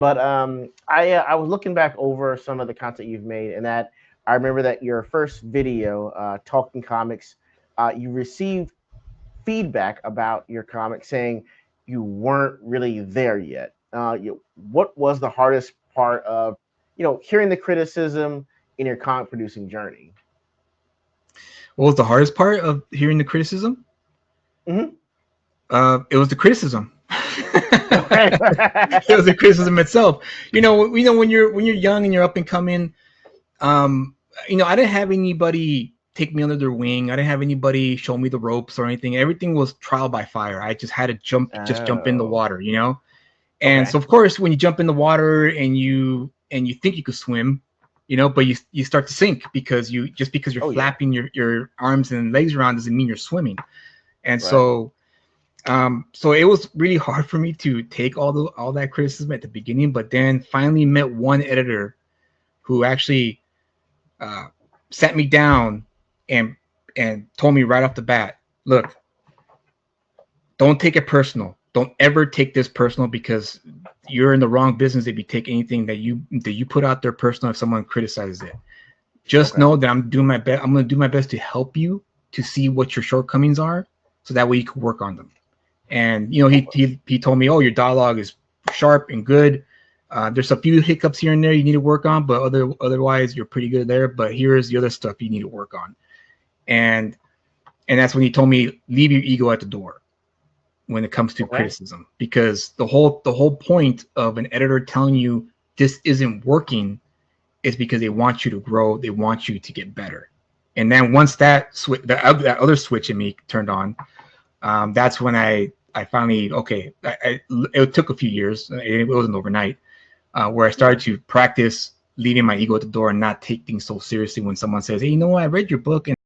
But I was looking back over some of the content you've made, and that I remember that your first video, Talking Comics, you received feedback about your comic saying you weren't really there yet. What was the hardest part of, hearing the criticism in your comic producing journey? What was the hardest part of hearing the criticism? Hmm. It was the criticism. Okay. It was the criticism itself. When you're young and you're up and coming, um, I didn't have anybody take me under their wing. I didn't have anybody show me the ropes or anything. Everything was trial by fire. I just had to just jump in the Oh, water. And okay. so of course, when you jump in the water and you think you could swim, but you start to sink because you're Oh yeah. flapping your arms and legs around doesn't mean you're swimming. And Right. so it was really hard for me to take all that criticism at the beginning, but then finally met one editor who actually uh, sat me down and told me right off the bat, look, don't take it personal. Don't ever take this personal because you're in the wrong business if you take anything that you put out there personal if someone criticizes it. Just Okay. know that I'm doing my best. I'm going to do my best to help you to see what your shortcomings are, so that way you can work on them. And he told me, oh, your dialogue is sharp and good. There's a few hiccups here and there you need to work on, but otherwise you're pretty good there. But here's the other stuff you need to work on. And that's when he told me leave your ego at the door when it comes to Okay. criticism, because the whole point of an editor telling you this isn't working is because they want you to grow, they want you to get better. And then once that other switch in me turned on, that's when I finally, okay, it took a few years, it wasn't overnight, where I started Yeah. to practice leaving my ego at the door and not take things so seriously when someone says, hey, I read your book and